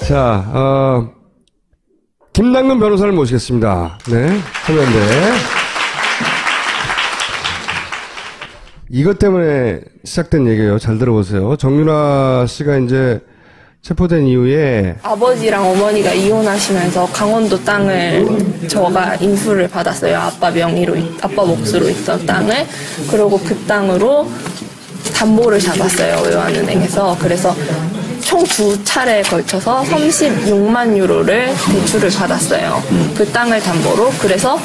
자, 김남근 변호사를 모시겠습니다. 네, 참여연대. 이것 때문에 시작된 얘기예요. 잘 들어보세요. 정유라 씨가 이제 체포된 이후에 아버지랑 어머니가 이혼하시면서 강원도 땅을 저가 인수를 받았어요. 아빠 명의로, 아빠 몫으로 있던 땅을. 그리고 그 땅으로 담보를 잡았어요. 외환은행에서. 그래서 총 2차례에 걸쳐서 36만 유로를 대출을 받았어요. 그 땅을 담보로. 그래서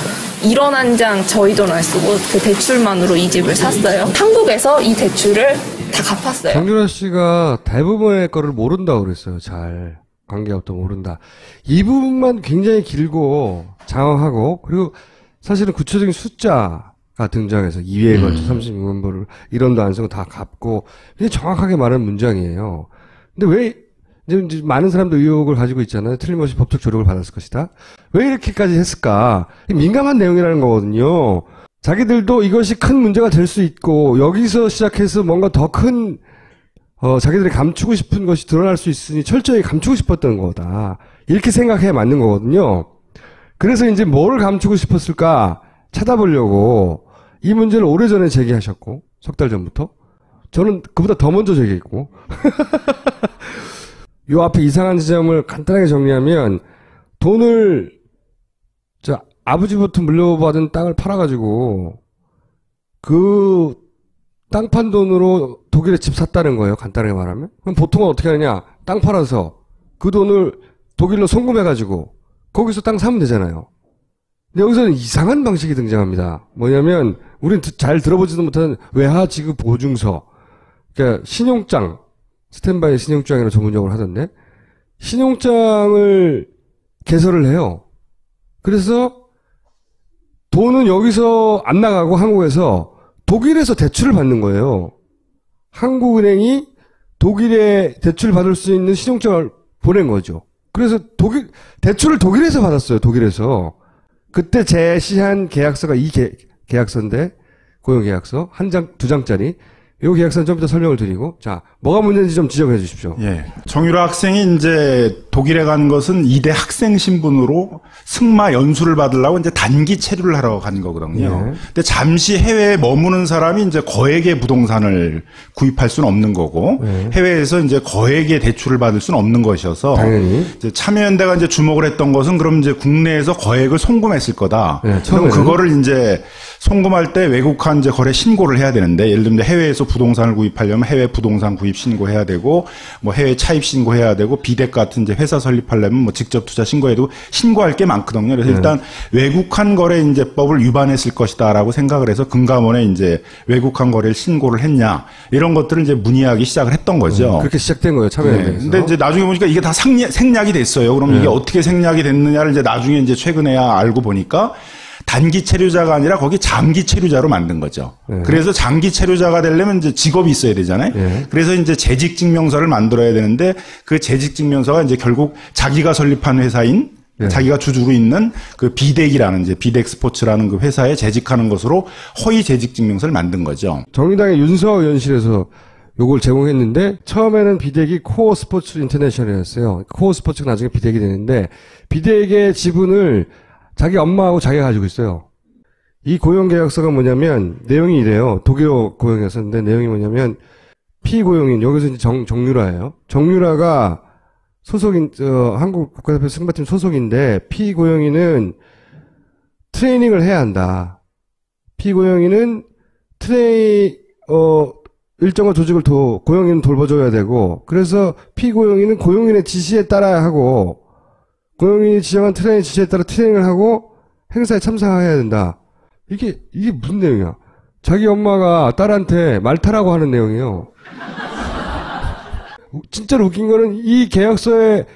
1원 한 장 저희 돈 안 쓰고 그 대출만으로 이 집을 샀어요. 한국에서 이 대출을 다 갚았어요. 정유라 씨가 대부분의 거를 모른다고 그랬어요. 잘. 관계업도 모른다. 이 부분만 굉장히 길고 장황하고, 그리고 사실은 구체적인 숫자가 등장해서 2회에 걸쳐 36만 불을 1원도 안 쓰고 다 갚고 굉장히 정확하게 말하는 문장이에요. 근데 왜 이제 많은 사람들 의혹을 가지고 있잖아요. 틀림없이 법적 조력을 받았을 것이다. 왜 이렇게까지 했을까? 민감한 내용이라는 거거든요. 자기들도 이것이 큰 문제가 될 수 있고, 여기서 시작해서 뭔가 더 큰, 자기들이 감추고 싶은 것이 드러날 수 있으니 철저히 감추고 싶었던 거다. 이렇게 생각해야 맞는 거거든요. 그래서 이제 뭘 감추고 싶었을까 찾아보려고 이 문제를 오래전에 제기하셨고, 석 달 전부터. 저는 그보다 더 먼저 제기했고. 요 앞에 이상한 지점을 간단하게 정리하면, 돈을, 아버지부터 물려받은 땅을 팔아가지고, 그, 땅 판 돈으로 독일에 집 샀다는 거예요. 간단하게 말하면. 그럼 보통은 어떻게 하느냐. 땅 팔아서, 그 돈을 독일로 송금해가지고, 거기서 땅 사면 되잖아요. 근데 여기서는 이상한 방식이 등장합니다. 뭐냐면, 우린 잘 들어보지도 못한 외화 지급 보증서. 그러니까, 신용장. 스탠바이 신용장이라고 전문용어를 하던데, 신용장을 개설을 해요. 그래서 돈은 여기서 안 나가고 한국에서 독일에서 대출을 받는 거예요. 한국은행이 독일에 대출을 받을 수 있는 신용장을 보낸 거죠. 그래서 대출을 독일에서 받았어요. 독일에서. 그때 제시한 계약서가 이 계약서인데, 고용계약서. 한 장, 2장짜리. 요 계약서는 좀 이따 설명을 드리고, 자, 뭐가 문제인지 좀 지적해 주십시오. 예. 정유라 학생이 이제 독일에 간 것은 이대 학생 신분으로 승마 연수를 받으려고 이제 단기 체류를 하러 간 거거든요. 예. 근데 잠시 해외에 머무는 사람이 이제 거액의 부동산을 구입할 수는 없는 거고, 예. 해외에서 이제 거액의 대출을 받을 수는 없는 것이어서, 당연히. 이제 참여연대가 이제 주목을 했던 것은 그럼 이제 국내에서 거액을 송금했을 거다. 예, 그럼 그거를 이제 송금할 때 외국한 이제 거래 신고를 해야 되는데, 예를 들면 해외에서 부동산을 구입하려면 해외 부동산 구입 신고해야 되고, 뭐 해외 차입 신고해야 되고, 비덱 같은 이제 회사 설립하려면 뭐 직접 투자 신고해도 신고할 게 많거든요. 그래서 일단 외국한 거래 이제법을 위반했을 것이다라고 생각을 해서 금감원에 이제 외국한 거래를 신고를 했냐, 이런 것들을 이제 문의하기 시작을 했던 거죠. 그렇게 시작된 거예요, 참여연대에서. 네. 근데 이제 나중에 보니까 이게 다 생략이 됐어요. 그럼 이게 어떻게 생략이 됐느냐를 이제 나중에 이제 최근에야 알고 보니까 단기 체류자가 아니라 거기 장기 체류자로 만든 거죠. 그래서 장기 체류자가 되려면 이제 직업이 있어야 되잖아요. 그래서 이제 재직증명서를 만들어야 되는데, 그 재직증명서가 이제 결국 자기가 설립한 회사인, 자기가 주주로 있는 그 비덱이라는 이제 비덱 스포츠라는 그 회사에 재직하는 것으로 허위 재직증명서를 만든 거죠. 정의당의 윤석 의원실에서 요걸 제공했는데, 처음에는 비덱이 코어 스포츠 인터내셔널이었어요. 코어 스포츠가 나중에 비덱이 되는데, 비덱의 지분을 자기 엄마하고 자기가 가지고 있어요. 이 고용계약서가 뭐냐면, 내용이 이래요. 독일어 고용계약서인데, 내용이 뭐냐면, 피고용인, 여기서 이제 정유라예요. 정유라가 소속인, 한국 국가대표 승마팀 소속인데, 피고용인은 트레이닝을 해야 한다. 피고용인은 일정한 조직을 고용인은 돌봐줘야 되고, 그래서 피고용인은 고용인의 지시에 따라야 하고, 고용인이 지정한 트레이닝 지시에 따라 트레이닝을 하고 행사에 참석해야 된다. 이게 무슨 내용이야? 자기 엄마가 딸한테 말 타라고 하는 내용이에요. 진짜로 웃긴 거는 이 계약서의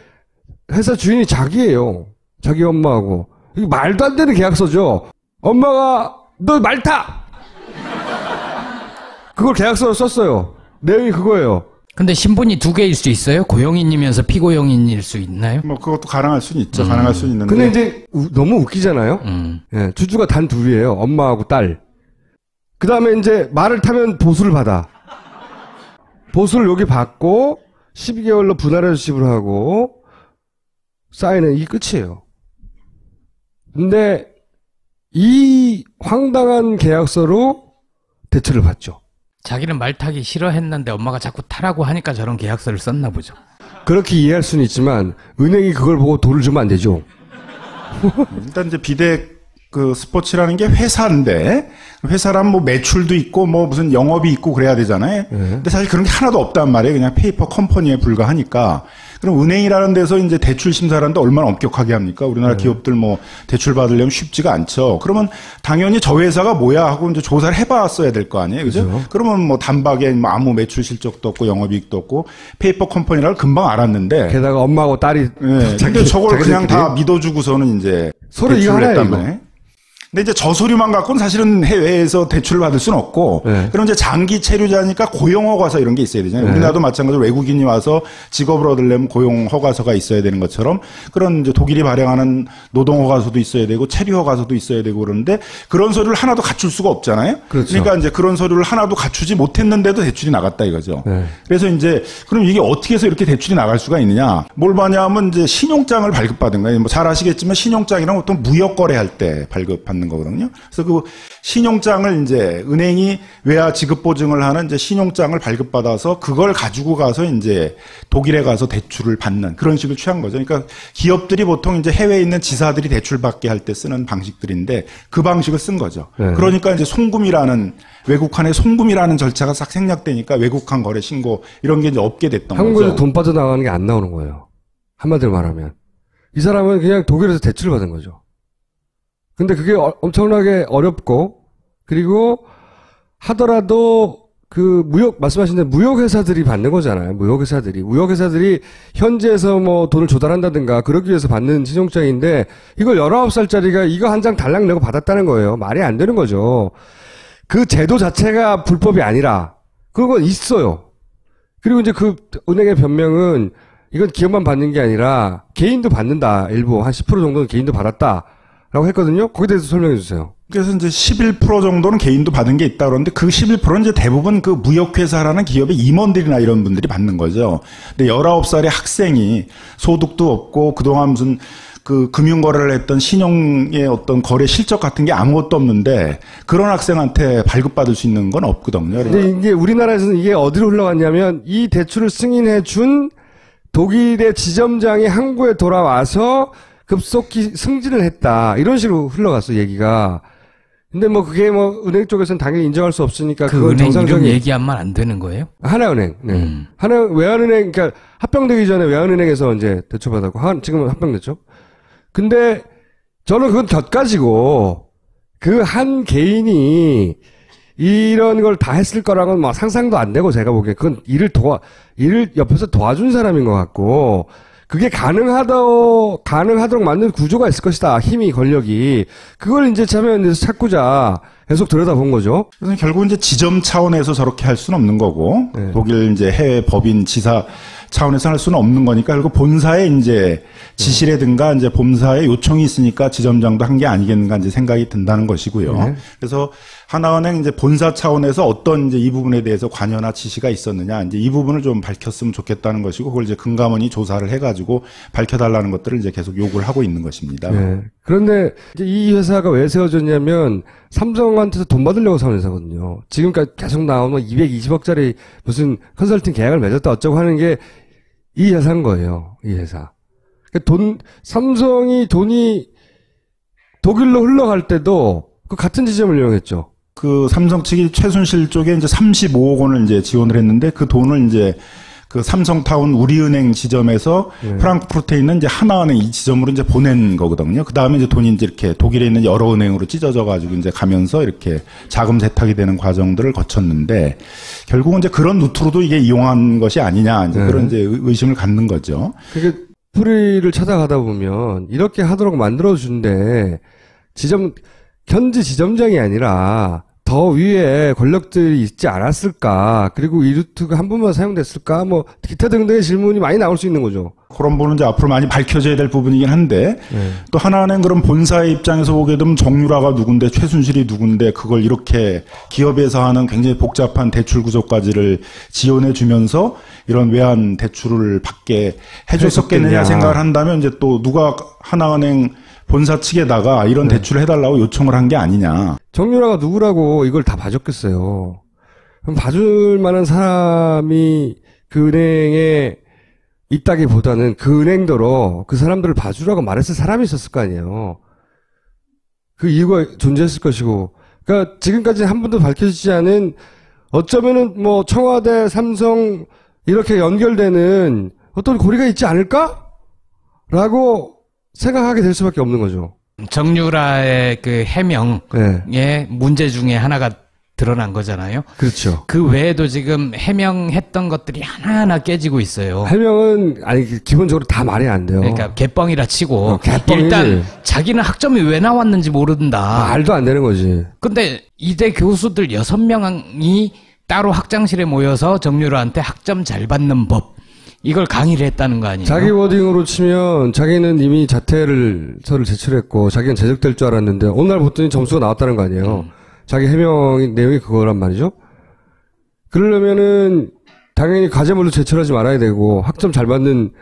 회사 주인이 자기예요. 자기 엄마하고. 이게 말도 안 되는 계약서죠. 엄마가 너 말 타! 그걸 계약서로 썼어요. 내용이 그거예요. 근데 신분이 2개일 수 있어요? 고용인이면서 피고용인일 수 있나요? 뭐 그것도 가능할 수는 있죠. 가능할 수는 있는데. 근데 이제 너무 웃기잖아요. 예, 주주가 단 2이에요. 엄마하고 딸. 그 다음에 이제 말을 타면 보수를 받아. 보수를 여기 받고 12개월로 분할해서 지불하고, 쌓이는 이게 끝이에요. 근데 이 황당한 계약서로 대출을 받죠. 자기는 말 타기 싫어했는데 엄마가 자꾸 타라고 하니까 저런 계약서를 썼나 보죠. 그렇게 이해할 수는 있지만 은행이 그걸 보고 돈을 주면 안 되죠. 일단 이제 비덱 그 스포츠라는 게 회사인데 회사라면 뭐 매출도 있고 뭐 무슨 영업이 있고 그래야 되잖아요. 근데 사실 그런 게 하나도 없단 말이에요. 그냥 페이퍼 컴퍼니에 불과하니까. 그럼 은행이라는 데서 이제 대출 심사라는데 얼마나 엄격하게 합니까? 우리나라 기업들 뭐 대출 받으려면 쉽지가 않죠. 그러면 당연히 저 회사가 뭐야 하고 이제 조사를 해봤어야 될 거 아니에요, 그죠? 그렇죠. 그러면 뭐 단박에 뭐 아무 매출 실적도 없고 영업이익도 없고 페이퍼 컴퍼니라고 금방 알았는데. 게다가 엄마하고 딸이 예. 근데 저걸 그냥 다 믿어주고서는 이제 서로 이거 대출을 하나예요, 했단 이거. 말이에요. 근데 이제 저 서류만 갖고는 사실은 해외에서 대출을 받을 수는 없고, 네. 그럼 이제 장기 체류자니까 고용허가서 이런 게 있어야 되잖아요. 네. 우리나라도 마찬가지로 외국인이 와서 직업을 얻으려면 고용허가서가 있어야 되는 것처럼 그런 이제 독일이 발행하는 노동허가서도 있어야 되고 체류허가서도 있어야 되고 그러는데 그런 서류를 하나도 갖출 수가 없잖아요. 그렇죠. 러니까 이제 그런 서류를 하나도 갖추지 못했는데도 대출이 나갔다 이거죠. 네. 그래서 이제 그럼 이게 어떻게 해서 이렇게 대출이 나갈 수가 있느냐? 뭘 봐냐면 이제 신용장을 발급받은 거예요. 뭐 잘 아시겠지만 신용장이랑 보통 무역 거래할 때 발급받는 거거든요. 그래서 그 신용장을 이제 은행이 외화 지급 보증을 하는 이제 신용장을 발급받아서 그걸 가지고 가서 이제 독일에 가서 대출을 받는 그런 식을 취한 거죠. 그러니까 기업들이 보통 이제 해외에 있는 지사들이 대출 받게 할 때 쓰는 방식들인데 그 방식을 쓴 거죠. 네. 그러니까 이제 송금이라는 외국환의 송금이라는 절차가 싹 생략되니까 외국환 거래 신고 이런 게 이제 없게 됐던 한국에서 거죠. 돈 빠져나가는 게 안 나오는 거예요. 한마디로 말하면. 이 사람은 그냥 독일에서 대출을 받은 거죠. 근데 그게 엄청나게 어렵고, 그리고 하더라도 그 말씀하신 대로 무역회사들이 받는 거잖아요. 무역회사들이 현지에서 뭐 돈을 조달한다든가 그러기 위해서 받는 신용장인데 이걸 19살짜리가 이거 한 장 달랑 내고 받았다는 거예요. 말이 안 되는 거죠. 그 제도 자체가 불법이 아니라 그런 건 있어요. 그리고 이제 그 은행의 변명은 이건 기업만 받는 게 아니라 개인도 받는다. 일부 한 10% 정도는 개인도 받았다라고 했거든요. 거기에 대해서 설명해 주세요. 그래서 이제 11% 정도는 개인도 받은 게 있다 그러는데 그 11%는 이제 대부분 그 무역회사라는 기업의 임원들이나 이런 분들이 받는 거죠. 근데 19살의 학생이 소득도 없고 그동안 무슨 그 금융거래를 했던 신용의 어떤 거래 실적 같은 게 아무것도 없는데 그런 학생한테 발급받을 수 있는 건 없거든요. 근데 이게 우리나라에서는 이게 어디로 흘러갔냐면 이 대출을 승인해 준 독일의 지점장이 한국에 돌아와서 급속히 승진을 했다. 이런 식으로 흘러갔어, 얘기가. 근데 뭐 그게 뭐 은행 쪽에서는 당연히 인정할 수 없으니까 그 그건 은행 이름 정상적인 얘기하면 안 되는 거예요? 하나은행. 네. 외환은행 그러니까 합병되기 전에 외환은행에서 이제 대출받았고 지금은 합병됐죠. 근데 저는 그건 곁가지고 그 한 개인이 이런 걸 다 했을 거랑은 막 상상도 안 되고 제가 보기에 그건 일을 옆에서 도와준 사람인 것 같고 그게 가능하도록 만든 구조가 있을 것이다. 힘이, 권력이. 그걸 이제 찾고자 계속 들여다본 거죠. 그래서 결국 이제 지점 차원에서 저렇게 할 수는 없는 거고, 네. 독일 이제 해외 법인 지사 차원에서 할 수는 없는 거니까, 결국 본사에 이제 지시라든가 이제 본사에 요청이 있으니까 지점장도 한 게 아니겠는가 이제 생각이 든다는 것이고요. 네. 그래서 하나은행 이제 본사 차원에서 어떤 이제 이 부분에 대해서 관여나 지시가 있었느냐, 이제 이 부분을 좀 밝혔으면 좋겠다는 것이고, 그걸 이제 금감원이 조사를 해가지고 밝혀달라는 것들을 이제 계속 요구를 하고 있는 것입니다. 네. 그런데 이제 이 회사가 왜 세워졌냐면 삼성한테서 돈 받으려고 세운 회사거든요. 지금까지 계속 나오는 220억짜리 무슨 컨설팅 계약을 맺었다 어쩌고 하는 게 이 회사인 거예요. 이 회사. 삼성이 돈이 독일로 흘러갈 때도 그 같은 지점을 이용했죠. 그 삼성 측이 최순실 쪽에 이제 35억 원을 이제 지원을 했는데 그 돈을 이제 그 삼성타운 우리은행 지점에서 프랑크푸르트에 있는 이제 하나은행 이 지점으로 이제 보낸 거거든요. 그 다음에 이제 돈이 이제 이렇게 독일에 있는 여러 은행으로 찢어져 가지고 이제 가면서 이렇게 자금 세탁이 되는 과정들을 거쳤는데 결국은 이제 그런 루트로도 이게 이용한 것이 아니냐 이제 그런 이제 의심을 갖는 거죠. 그게 뿌리를 찾아가다 보면 이렇게 하도록 만들어준데 현지 지점장이 아니라 더 더 위에 권력들이 있지 않았을까? 그리고 이 루트가 한 번만 사용됐을까? 뭐 기타 등등의 질문이 많이 나올 수 있는 거죠. 그런 부분은 이제 앞으로 많이 밝혀져야 될 부분이긴 한데 또 하나는 그런 본사의 입장에서 보게 되면 정유라가 누군데 최순실이 누군데 그걸 이렇게 기업에서 하는 굉장히 복잡한 대출 구조까지를 지원해 주면서 이런 외환 대출을 받게 해줬었겠느냐 생각을 한다면 이제 또 누가 하나은행 본사 측에다가 이런 대출을 해달라고 요청을 한 게 아니냐. 정유라가 누구라고 이걸 다 봐줬겠어요. 그럼 봐줄 만한 사람이 그 은행에 있다기보다는 그 은행더러 그 사람들을 봐주라고 말했을 사람이 있었을 거 아니에요. 그 이유가 존재했을 것이고. 그러니까 지금까지 한 번도 밝혀지지 않은 어쩌면은 뭐 청와대, 삼성 이렇게 연결되는 어떤 고리가 있지 않을까? 라고 생각하게 될 수밖에 없는 거죠. 정유라의 그 해명의 문제 중에 하나가 드러난 거잖아요. 그렇죠. 그 외에도 지금 해명했던 것들이 하나하나 깨지고 있어요. 해명은 아니 기본적으로 다 말이 안 돼요. 그러니까 개뻥이라 치고 개뻥이지. 일단 자기는 학점이 왜 나왔는지 모른다. 말도 안 되는 거지. 근데 이대 교수들 6명이 따로 학장실에 모여서 정유라한테 학점 잘 받는 법 이걸 강의를 했다는 거 아니에요? 자기 워딩으로 치면 자기는 이미 서를 제출했고 자기는 제적될 줄 알았는데 어느 날 봤더니 점수가 나왔다는 거 아니에요. 자기 해명 내용이 그거란 말이죠. 그러려면은 당연히 과제물로 제출하지 말아야 되고 학점 잘 받는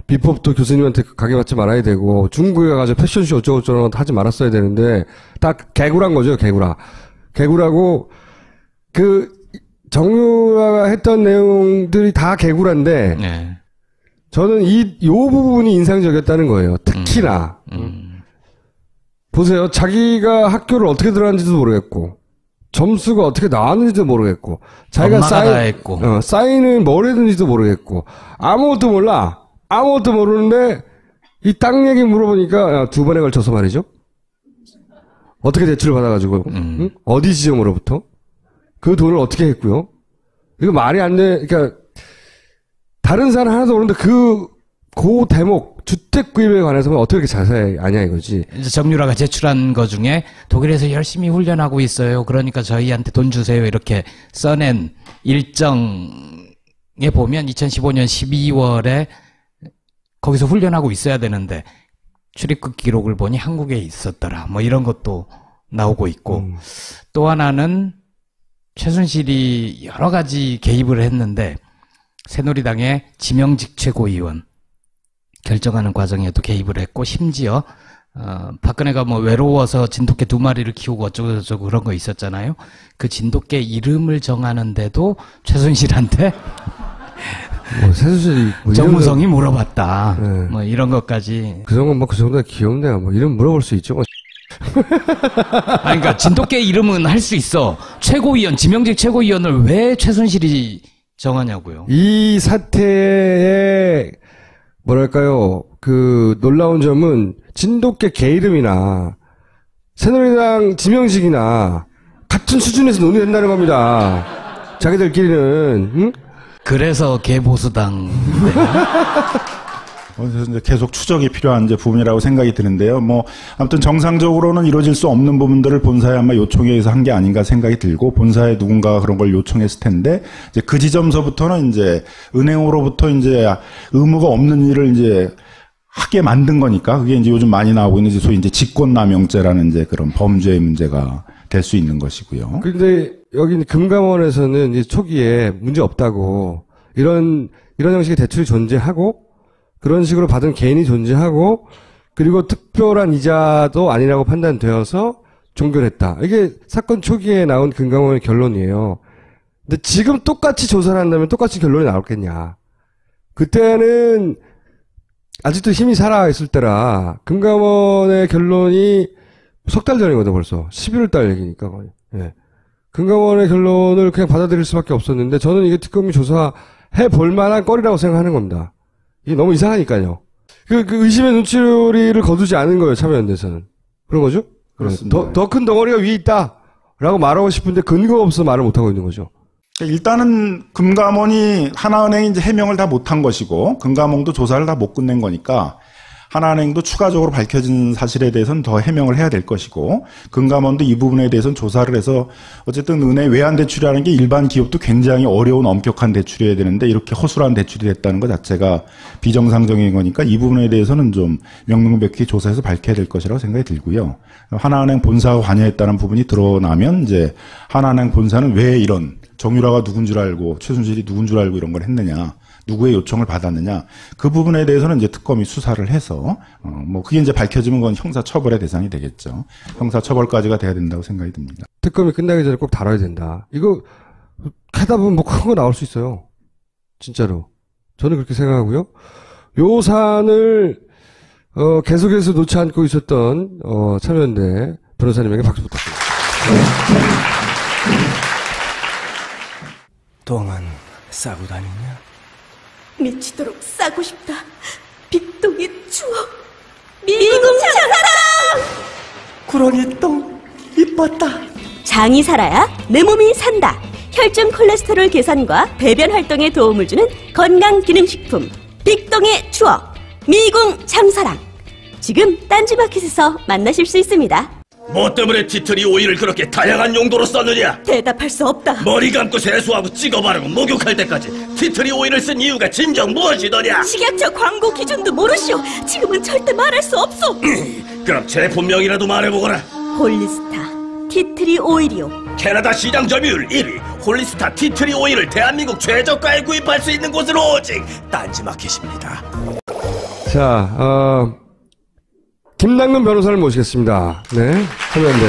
비법도 교수님한테 강의받지 말아야 되고 중국에 가서 패션쇼 어쩌고저쩌고 하지 말았어야 되는데 다 개구란 거죠. 개구라고 그 정유라가 했던 내용들이 다 개구란데 네. 저는 요 부분이 인상적이었다는 거예요. 특히나. 보세요. 자기가 학교를 어떻게 들어갔는지도 모르겠고, 점수가 어떻게 나왔는지도 모르겠고, 자기가 사인을 뭘 했는지도 모르겠고, 아무것도 몰라. 아무것도 모르는데, 이 땅 얘기 물어보니까, 2번에 걸쳐서 말이죠. 어떻게 대출을 받아가지고, 응? 어디 지점으로부터? 그 돈을 어떻게 했고요? 이거 말이 안 돼. 그러니까, 다른 사람 하나도 모르는데 그 대목, 주택 구입에 관해서는 어떻게 이렇게 자세히 아냐 이거지. 이제 정유라가 제출한 거 중에 독일에서 열심히 훈련하고 있어요. 그러니까 저희한테 돈 주세요. 이렇게 써낸 일정에 보면 2015년 12월에 거기서 훈련하고 있어야 되는데 출입국 기록을 보니 한국에 있었더라. 뭐 이런 것도 나오고 있고 또 하나는 최순실이 여러 가지 개입을 했는데 새누리당의 지명직 최고위원 결정하는 과정에도 개입을 했고 심지어 박근혜가 뭐 외로워서 진돗개 2마리를 키우고 어쩌고저쩌고 그런 거 있었잖아요. 그 진돗개 이름을 정하는데도 최순실한테 최순실이 정무성이 물어봤다. 네. 뭐 이런 것까지. 그 정도 그 정도가 귀엽네. 뭐 이름 물어볼 수 있죠. 그러니까 진돗개 이름은 할 수 있어. 최고위원 지명직 최고위원을 왜 최순실이 정하냐고요. 이 사태의 뭐랄까요, 그 놀라운 점은 진돗개 개 이름이나 새누리당 지명직이나 같은 수준에서 논의된다는 겁니다. 자기들끼리는. 응? 그래서 개보수당. 그래서 이제 계속 추적이 필요한 이제 부분이라고 생각이 드는데요. 뭐 아무튼 정상적으로는 이루어질 수 없는 부분들을 본사에 아마 요청에 의해서 한 게 아닌가 생각이 들고 본사에 누군가가 그런 걸 요청했을 텐데 이제 그 지점서부터는 이제 은행으로부터 이제 의무가 없는 일을 이제 하게 만든 거니까 그게 이제 요즘 많이 나오고 있는 소위 이제 직권남용죄라는 이제 그런 범죄의 문제가 될 수 있는 것이고요. 근데 여기 금감원에서는 이제 초기에 문제 없다고 이런 형식의 대출이 존재하고 그런 식으로 받은 개인이 존재하고 그리고 특별한 이자도 아니라고 판단되어서 종결했다. 이게 사건 초기에 나온 금감원의 결론이에요. 근데 지금 똑같이 조사를 한다면 똑같이 결론이 나올겠냐. 그때는 아직도 힘이 살아있을 때라 금감원의 결론이 석 달 전이거든 벌써. 11월 달 얘기니까. 예. 금감원의 결론을 그냥 받아들일 수밖에 없었는데 저는 이게 특검이 조사해 볼 만한 거리라고 생각하는 겁니다. 이게 너무 이상하니까요. 그 의심의 눈초리를 거두지 않은 거예요, 참여연대에서는. 그런 거죠? 그렇습니다. 더 큰 덩어리가 위에 있다! 라고 말하고 싶은데 근거가 없어서 말을 못하고 있는 거죠. 일단은 금감원이 하나은행이 이제 해명을 다 못한 것이고 금감원도 조사를 다 못 끝낸 거니까 하나은행도 추가적으로 밝혀진 사실에 대해서는 더 해명을 해야 될 것이고, 금감원도 이 부분에 대해서는 조사를 해서 어쨌든 은행 외환 대출이라는 게 일반 기업도 굉장히 어려운 엄격한 대출이어야 되는데 이렇게 허술한 대출이 됐다는 것 자체가 비정상적인 거니까 이 부분에 대해서는 좀 명명백히 조사해서 밝혀야 될 것이라고 생각이 들고요. 하나은행 본사가 관여했다는 부분이 드러나면 이제 하나은행 본사는 왜 이런 정유라가 누군 줄 알고 최순실이 누군 줄 알고 이런 걸 했느냐, 누구의 요청을 받았느냐, 그 부분에 대해서는 이제 특검이 수사를 해서 뭐 그게 이제 밝혀지면 그건 형사 처벌의 대상이 되겠죠. 형사 처벌까지가 돼야 된다고 생각이 듭니다. 특검이 끝나기 전에 꼭 다뤄야 된다. 이거 하다 보면 뭐 큰 거 나올 수 있어요. 진짜로. 저는 그렇게 생각하고요. 요 사안을 계속해서 놓지 않고 있었던 참여연대 변호사님에게 박수 부탁드립니다. 똥은 싸고 다니냐? 미치도록 싸고 싶다. 빅동의 추억. 미궁 장사랑. 구렁이 똥 이뻤다. 장이 살아야 내 몸이 산다. 혈중 콜레스테롤 개선과 배변 활동에 도움을 주는 건강기능식품 빅동의 추억 미궁 장사랑. 지금 딴지마켓에서 만나실 수 있습니다. 뭐 때문에 티트리 오일을 그렇게 다양한 용도로 썼느냐? 대답할 수 없다. 머리 감고 세수하고 찍어 바르고 목욕할 때까지 티트리 오일을 쓴 이유가 진정 무엇이더냐? 식약처 광고 기준도 모르시오. 지금은 절대 말할 수 없소. 그럼 제품명이라도 말해보거라. 홀리스타 티트리 오일이요. 캐나다 시장 점유율 1위 홀리스타 티트리 오일을 대한민국 최저가에 구입할 수 있는 곳은 오직 딴지마켓입니다. 자, 김남근 변호사를 모시겠습니다. 네, 참여연대.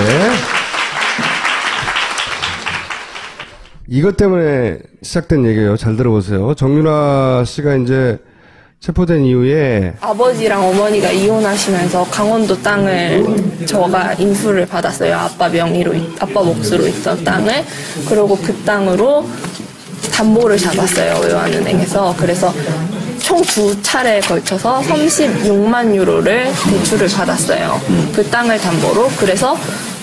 이것 때문에 시작된 얘기예요. 잘 들어보세요. 정유라 씨가 이제 체포된 이후에 아버지랑 어머니가 이혼하시면서 강원도 땅을 저가 인수를 받았어요. 아빠 명의로, 아빠 몫으로 있던 땅을. 그리고 그 땅으로 담보를 잡았어요. 외환은행에서. 그래서 총 2차례에 걸쳐서 36만 유로를 대출을 받았어요. 그 땅을 담보로. 그래서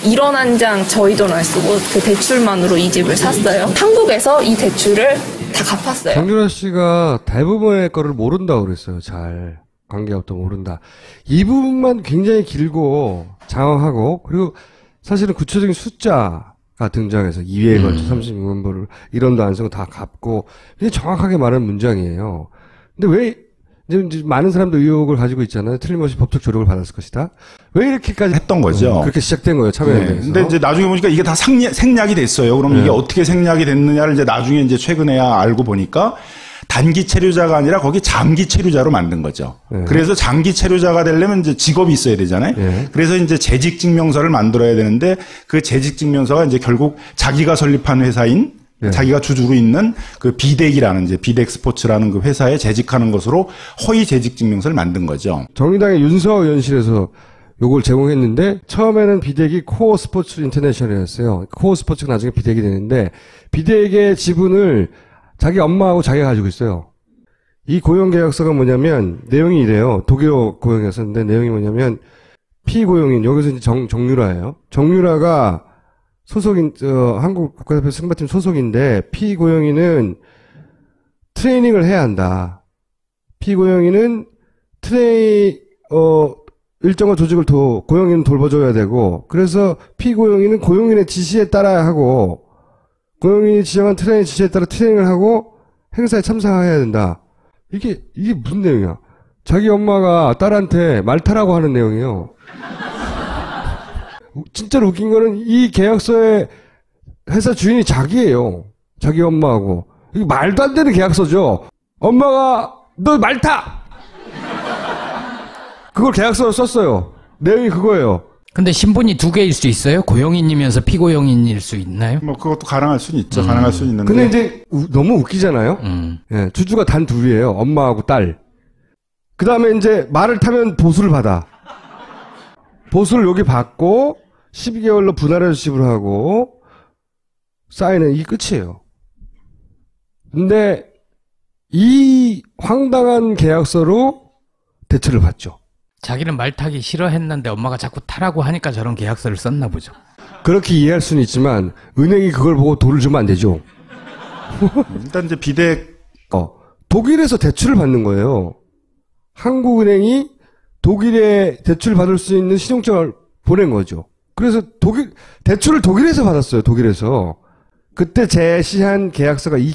1원 한 장 저희 돈 안 쓰고 그 대출만으로 이 집을 샀어요. 한국에서 이 대출을 다 갚았어요. 정유라 씨가 대부분의 거를 모른다고 그랬어요. 잘. 관계없다 모른다. 이 부분만 굉장히 길고 장황하고, 그리고 사실은 구체적인 숫자가 등장해서 2회에 걸쳐 36만 불을 1원도 안 쓰고 다 갚고, 이게 정확하게 말하는 문장이에요. 근데 왜 이제 많은 사람도 의혹을 가지고 있잖아요. 틀림없이 법적 조력을 받았을 것이다. 왜 이렇게까지 했던 거죠. 그렇게 시작된 거예요. 참여연대에서. 근데 이제 나중에 보니까 이게 다 생략이 됐어요. 그럼 이게 어떻게 생략이 됐느냐를 이제 나중에 이제 최근에야 알고 보니까 단기 체류자가 아니라 거기 장기 체류자로 만든 거죠. 그래서 장기 체류자가 되려면 이제 직업이 있어야 되잖아요. 그래서 이제 재직 증명서를 만들어야 되는데 그 재직 증명서가 이제 결국 자기가 설립한 회사인 자기가 주주로 있는 그 비덱이라는 이제 비덱 스포츠라는 그 회사에 재직하는 것으로 허위 재직 증명서를 만든 거죠. 정의당의 윤서호 의원실에서 요걸 제공했는데, 처음에는 비덱이 코어 스포츠 인터내셔널이었어요. 코어 스포츠가 나중에 비덱이 되는데, 비덱의 지분을 자기 엄마하고 자기가 가지고 있어요. 이 고용계약서가 뭐냐면 내용이 이래요. 독일어 고용계약서인데 내용이 뭐냐면, 피고용인, 여기서 이제 정유라예요. 정유라가 소속인, 한국 국가대표 승마팀 소속인데, 피고용인은 트레이닝을 해야 한다. 피고용인은 일정한 조직을 고용인은 돌봐줘야 되고, 그래서 피고용인은 고용인의 지시에 따라야 하고, 고용인이 지정한 트레이닝 지시에 따라 트레이닝을 하고, 행사에 참석해야 된다. 이게 무슨 내용이야? 자기 엄마가 딸한테 말 타라고 하는 내용이에요. 진짜로 웃긴 거는 이 계약서의 회사 주인이 자기예요. 자기 엄마하고. 이게 말도 안 되는 계약서죠. 엄마가 너 말 타! 그걸 계약서로 썼어요. 내용이 그거예요. 근데 신분이 2개일 수 있어요? 고용인이면서 피고용인일 수 있나요? 뭐 그것도 가능할 수는 있죠. 가능할 수는 있는데. 근데 이제 너무 웃기잖아요. 예, 주주가 단 둘이에요. 엄마하고 딸. 그 다음에 이제 말을 타면 보수를 받아. 보수를 여기 받고 12개월로 분할해서 지불하고 사인은 이게 끝이에요. 근데 이 황당한 계약서로 대출을 받죠. 자기는 말 타기 싫어했는데 엄마가 자꾸 타라고 하니까 저런 계약서를 썼나 보죠. 그렇게 이해할 수는 있지만 은행이 그걸 보고 돈을 주면 안 되죠. 일단 이제 비덱 독일에서 대출을 받는 거예요. 한국은행이 독일에 대출 받을 수 있는 신용장을 보낸 거죠. 그래서 대출을 독일에서 받았어요. 독일에서. 그때 제시한 계약서가 이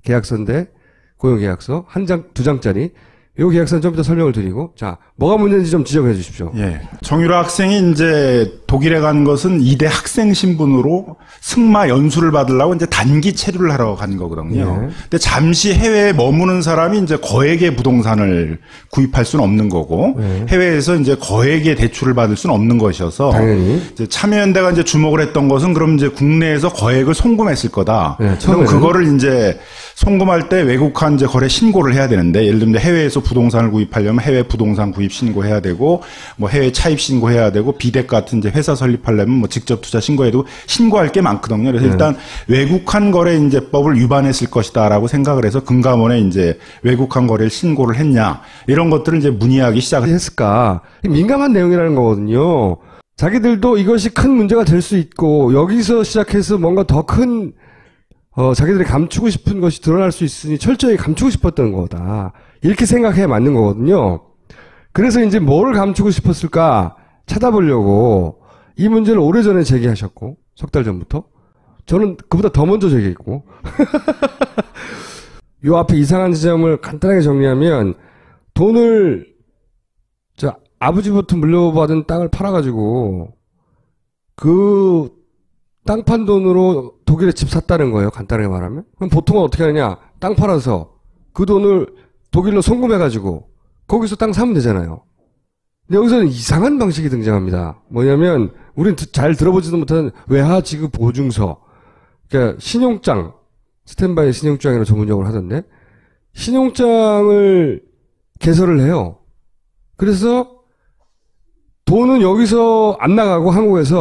계약서인데, 고용계약서. 한 장, 두 장짜리. 이 계약서는 좀 이따 설명을 드리고, 자, 뭐가 문제인지 좀 지적해 주십시오. 예. 정유라 학생이 이제 독일에 간 것은 이대 학생 신분으로 승마 연수를 받으려고 이제 단기 체류를 하러 간 거거든요. 예. 근데 잠시 해외에 머무는 사람이 이제 거액의 부동산을 구입할 수는 없는 거고, 예. 해외에서 이제 거액의 대출을 받을 수는 없는 것이어서, 당연히. 이제 참여연대가 이제 주목을 했던 것은 그럼 이제 국내에서 거액을 송금했을 거다. 예, 그럼 처음에는. 그거를 이제 송금할 때 외국한 이제 거래 신고를 해야 되는데, 예를 들면 해외에서 부동산을 구입하려면 해외 부동산 구입 신고해야 되고, 뭐 해외 차입 신고해야 되고, 비덱 같은 이제 회사 설립하려면 뭐 직접 투자 신고해야 되고, 신고할 게 많거든요. 그래서 일단 외국한 거래 이제법을 위반했을 것이다라고 생각을 해서 금감원에 이제 외국한 거래를 신고를 했냐, 이런 것들을 이제 문의하기 시작을 했을까? 민감한 내용이라는 거거든요. 자기들도 이것이 큰 문제가 될 수 있고, 여기서 시작해서 뭔가 더 큰, 자기들이 감추고 싶은 것이 드러날 수 있으니 철저히 감추고 싶었던 거다. 이렇게 생각해야 맞는 거거든요. 그래서 이제 뭐를 감추고 싶었을까 찾아보려고 이 문제를 오래전에 제기하셨고, 석 달 전부터. 저는 그보다 더 먼저 제기했고. 요 앞에 이상한 지점을 간단하게 정리하면, 돈을, 아버지부터 물려받은 땅을 팔아가지고, 그 땅 판 돈으로 독일에 집 샀다는 거예요. 간단하게 말하면. 그럼 보통은 어떻게 하느냐. 땅 팔아서 그 돈을 독일로 송금해가지고 거기서 땅 사면 되잖아요. 근데 여기서는 이상한 방식이 등장합니다. 뭐냐면 우린 잘 들어보지도 못한 외화 지급 보증서. 그러니까 신용장, 스탠바이 신용장이라고 전문용어로 하던데, 신용장을 개설을 해요. 그래서 돈은 여기서 안 나가고 한국에서